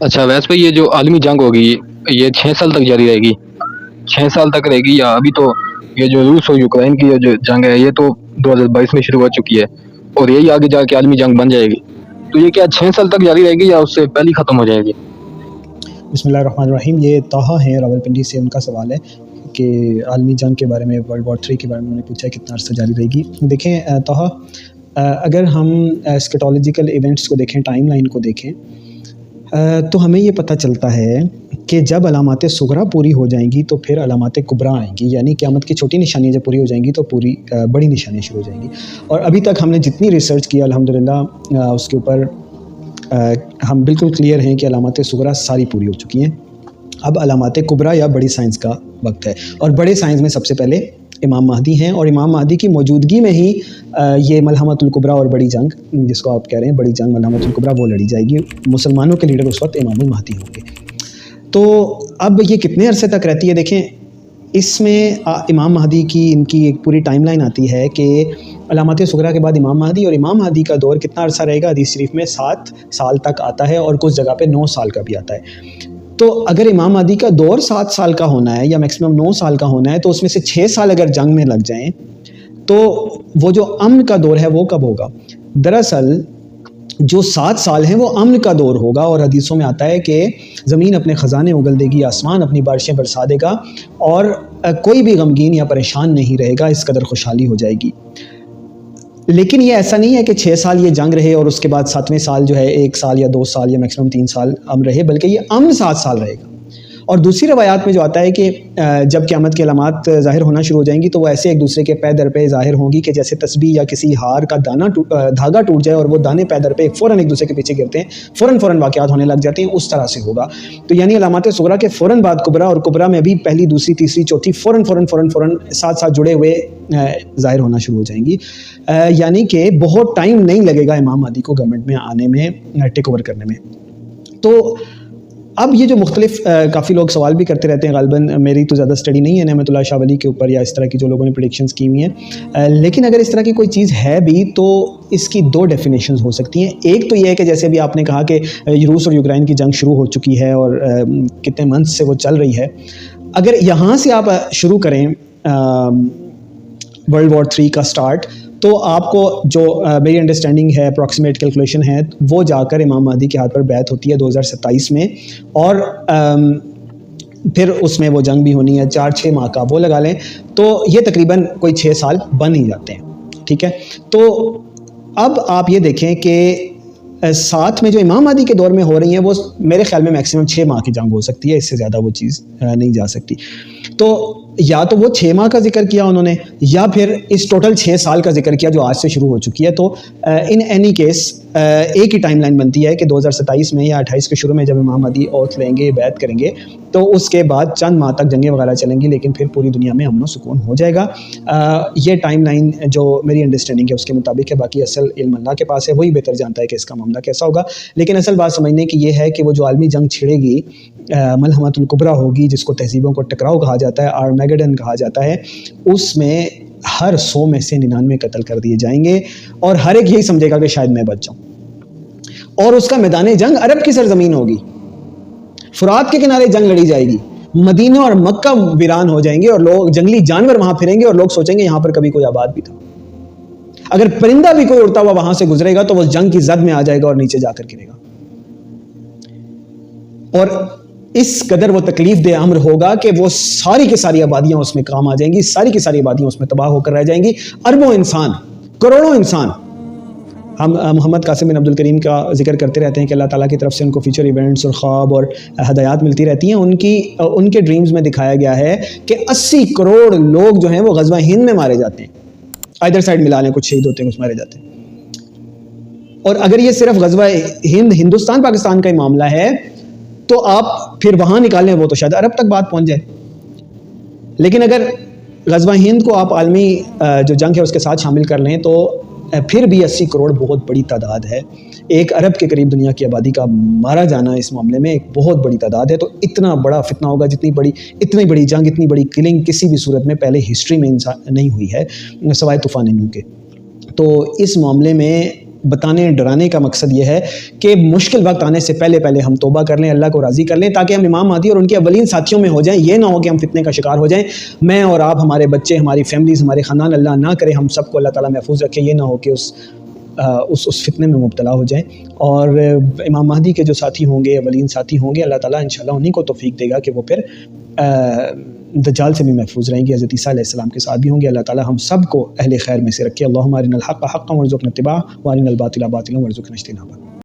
اچھا ویس بھائی، یہ جو عالمی جنگ ہوگی یہ 6 سال تک جاری رہے گی؟ 6 سال تک رہے گی، یا ابھی تو یہ جو روس اور یوکرائن کی جو جنگ ہے یہ تو 2022 میں شروع ہو چکی ہے اور یہی آگے جا کے عالمی جنگ بن جائے گی؟ تو یہ کیا 6 سال تک جاری رہے گی یا اس سے پہلے ختم ہو جائے گی؟ بسم اللہ الرحمن الرحیم. یہ طاہا ہیں راولپنڈی سے، ان کا سوال ہے کہ عالمی جنگ کے بارے میں، ورلڈ وار 3 کے بارے میں انہوں نے پوچھا ہے کتنا عرصہ جاری رہے گی. دیکھیں طاہا، اگر ہم اسکیٹولوجیکل ایونٹس کو دیکھیں، ٹائم لائن کو دیکھیں، تو ہمیں یہ پتہ چلتا ہے کہ جب علامات صغریٰ پوری ہو جائیں گی تو پھر علامات کبریٰ آئیں گی، یعنی قیامت کی چھوٹی نشانیاں جب پوری ہو جائیں گی تو پوری بڑی نشانیاں شروع ہو جائیں گی. اور ابھی تک ہم نے جتنی ریسرچ کیا الحمدللہ اس کے اوپر ہم بالکل کلیئر ہیں کہ علامات صغریٰ ساری پوری ہو چکی ہیں. اب علامات کبریٰ یا بڑی سائنس کا وقت ہے، اور بڑے سائنس میں سب سے پہلے امام مہدی ہیں، اور امام مہدی کی موجودگی میں ہی یہ ملحمۃ الکبریٰ اور بڑی جنگ، جس کو آپ کہہ رہے ہیں بڑی جنگ ملحمۃ الکبریٰ، وہ لڑی جائے گی. مسلمانوں کے لیڈر اس وقت امام المہدی ہوں گے. تو اب یہ کتنے عرصے تک رہتی ہے؟ دیکھیں اس میں امام مہدی کی ان کی ایک پوری ٹائم لائن آتی ہے کہ علامات صغریٰ کے بعد امام مہدی، اور امام مہدی کا دور کتنا عرصہ رہے گا؟ حدیث شریف میں 7 سال تک آتا ہے، اور کچھ جگہ پہ 9 سال کا بھی آتا ہے. تو اگر امام مہدی کا دور 7 سال کا ہونا ہے یا میکسیمم 9 سال کا ہونا ہے، تو اس میں سے 6 سال اگر جنگ میں لگ جائیں تو وہ جو امن کا دور ہے وہ کب ہوگا؟ دراصل جو 7 سال ہیں وہ امن کا دور ہوگا، اور حدیثوں میں آتا ہے کہ زمین اپنے خزانے اگل دے گی، آسمان اپنی بارشیں برسا دے گا، اور کوئی بھی غمگین یا پریشان نہیں رہے گا، اس قدر خوشحالی ہو جائے گی. لیکن یہ ایسا نہیں ہے کہ 6 سال یہ جنگ رہے اور اس کے بعد 7ویں سال جو ہے 1 سال یا 2 سال یا میکسیمم 3 سال امن رہے، بلکہ یہ امن 7 سال رہے گا. اور دوسری روایات میں جو آتا ہے کہ جب قیامت کی علامات ظاہر ہونا شروع ہو جائیں گی تو وہ ایسے ایک دوسرے کے پے در پہ ظاہر ہوں گی کہ جیسے تسبیح یا کسی ہار کا دھاگا ٹوٹ جائے اور وہ دانے پے در پہ فوراً ایک دوسرے کے پیچھے گرتے ہیں، فوراً واقعات ہونے لگ جاتے ہیں، اس طرح سے ہوگا. تو یعنی علامات صغریٰ کے فوراً بعد کبریٰ، اور کبریٰ میں بھی پہلی، دوسری، تیسری، چوتھی فوراً ساتھ ساتھ جڑے ہوئے ظاہر ہونا شروع ہو جائیں گی. یعنی کہ بہت ٹائم نہیں لگے گا امام مہدی کو گورنمنٹ میں آنے میں، ٹیک اوور کرنے میں. تو اب یہ جو مختلف کافی لوگ سوال بھی کرتے رہتے ہیں، غالباً میری تو زیادہ اسٹڈی نہیں ہے نعمت اللہ شاہ ولی کے اوپر یا اس طرح کی جو لوگوں نے پریڈکشنز کی ہوئی ہیں، لیکن اگر اس طرح کی کوئی چیز ہے بھی تو اس کی 2 ڈیفینیشنز ہو سکتی ہیں. ایک تو یہ ہے کہ جیسے بھی آپ نے کہا کہ روس اور یوکرائن کی جنگ شروع ہو چکی ہے اور کتنے منتھ سے وہ چل رہی ہے. اگر یہاں سے آپ شروع کریں ورلڈ وار 3 کا سٹارٹ، تو آپ کو جو میری انڈرسٹینڈنگ ہے، اپروکسیمیٹ کیلکولیشن ہے، وہ جا کر امام مہدی کے ہاتھ پر بیعت ہوتی ہے 2027 میں، اور پھر اس میں وہ جنگ بھی ہونی ہے 4-6 ماہ کا، وہ لگا لیں تو یہ تقریباً کوئی 6 سال بن ہی جاتے ہیں. ٹھیک ہے، تو اب آپ یہ دیکھیں کہ ساتھ میں جو امام مہدی کے دور میں ہو رہی ہیں وہ میرے خیال میں میکسیمم 6 ماہ کی جنگ ہو سکتی ہے، اس سے زیادہ وہ چیز نہیں جا سکتی. تو یا تو وہ 6 ماہ کا ذکر کیا انہوں نے، یا پھر اس ٹوٹل 6 سال کا ذکر کیا جو آج سے شروع ہو چکی ہے. تو ان اینی کیس ایک ہی ٹائم لائن بنتی ہے کہ 2027 میں یا 28 کے شروع میں جب امام مہدی اوتھ لیں گے، بیعت کریں گے، تو اس کے بعد چند ماہ تک جنگیں وغیرہ چلیں گی، لیکن پھر پوری دنیا میں امن و سکون ہو جائے گا. یہ ٹائم لائن جو میری انڈرسٹینڈنگ ہے اس کے مطابق ہے، باقی اصل علم اللہ کے پاس ہے، وہی بہتر جانتا ہے کہ اس کا معاملہ کیسا ہوگا. لیکن اصل بات سمجھنے کی یہ ہے کہ وہ جو عالمی جنگ چھڑے گی، ملحمۃ الکبریٰ ہوگی، جس کو تہذیبوں کو ٹکراؤ کہا جاتا ہے، آرمیگڈن کہا جاتا ہے، اس میں ہر 100 میں سے 99 قتل کر دیے جائیں گے، اور ہر ایک یہی سمجھے گا کہ شاید میں بچ جاؤں. اور اس کا میدان جنگ عرب کی سرزمین ہوگی، فرات کے کنارے جنگ لڑی جائے گی، مدینہ اور مکہ ویران ہو جائیں گے، اور لوگ، جنگلی جانور وہاں پھریں گے، اور لوگ سوچیں گے یہاں پر کبھی کوئی آباد بھی تھا. اگر پرندہ بھی کوئی اڑتا ہوا وہاں سے گزرے گا تو وہ جنگ کی زد میں آ جائے گا اور نیچے جا کر گرے گا. اور اس قدر وہ تکلیف دہ امر ہوگا کہ وہ ساری کی ساری آبادیاں اس میں کام آ جائیں گی، ساری کی ساری آبادیاں اس میں تباہ ہو کر رہ جائیں گی. اربوں انسان، کروڑوں انسان. ہم محمد قاسم بن عبد الکریم کا ذکر کرتے رہتے ہیں کہ اللہ تعالیٰ کی طرف سے ان کو فیوچر ایونٹس اور خواب اور ہدایات ملتی رہتی ہیں. ان کے ڈریمز میں دکھایا گیا ہے کہ 80 کروڑ لوگ جو ہیں وہ غزوہ ہند میں مارے جاتے ہیں. ادھر سائڈ ملا لیں، کچھ شہید ہوتے ہیں، کچھ مارے جاتے ہیں. اور اگر یہ صرف غزوہ ہند ہندوستان پاکستان کا ہی معاملہ ہے تو آپ پھر وہاں نکالیں، وہ تو شاید عرب تک بات پہنچ جائے. لیکن اگر غزوہ ہند کو آپ عالمی جو جنگ ہے اس کے ساتھ شامل کر لیں تو پھر بھی 80 کروڑ بہت بڑی تعداد ہے. ایک ارب کے قریب دنیا کی آبادی کا مارا جانا اس معاملے میں ایک بہت بڑی تعداد ہے. تو اتنا بڑا فتنہ ہوگا، اتنی بڑی جنگ، اتنی بڑی کلنگ کسی بھی صورت میں پہلے ہسٹری میں نہیں ہوئی ہے سوائے طوفان نوح کے. تو اس معاملے میں بتانے ڈرانے کا مقصد یہ ہے کہ مشکل وقت آنے سے پہلے ہم توبہ کر لیں، اللہ کو راضی کر لیں، تاکہ ہم امام مہدی اور ان کے اولین ساتھیوں میں ہو جائیں. یہ نہ ہو کہ ہم فتنے کا شکار ہو جائیں. میں اور آپ، ہمارے بچے، ہماری فیملیز، ہمارے خاندان، اللہ نہ کرے ہم سب کو اللہ تعالیٰ محفوظ رکھے. یہ نہ ہو کہ اس فتنے میں مبتلا ہو جائیں. اور امام مہدی کے جو ساتھی ہوں گے، اولین ساتھی ہوں گے، اللہ تعالیٰ انشاءاللہ انہیں کو توفیق دے گا کہ وہ پھر دجال سے بھی محفوظ رہیں گے. حضرت عیسیٰ علیہ السلام کے ساتھ بھی ہوں گے. اللہ تعالیٰ ہم سب کو اہل خیر میں سے رکھے. اللہم ارنا الحق حقا وارزقنا اتباعہ وارنا الباطل باطلا وارزقنا اجتنابہ.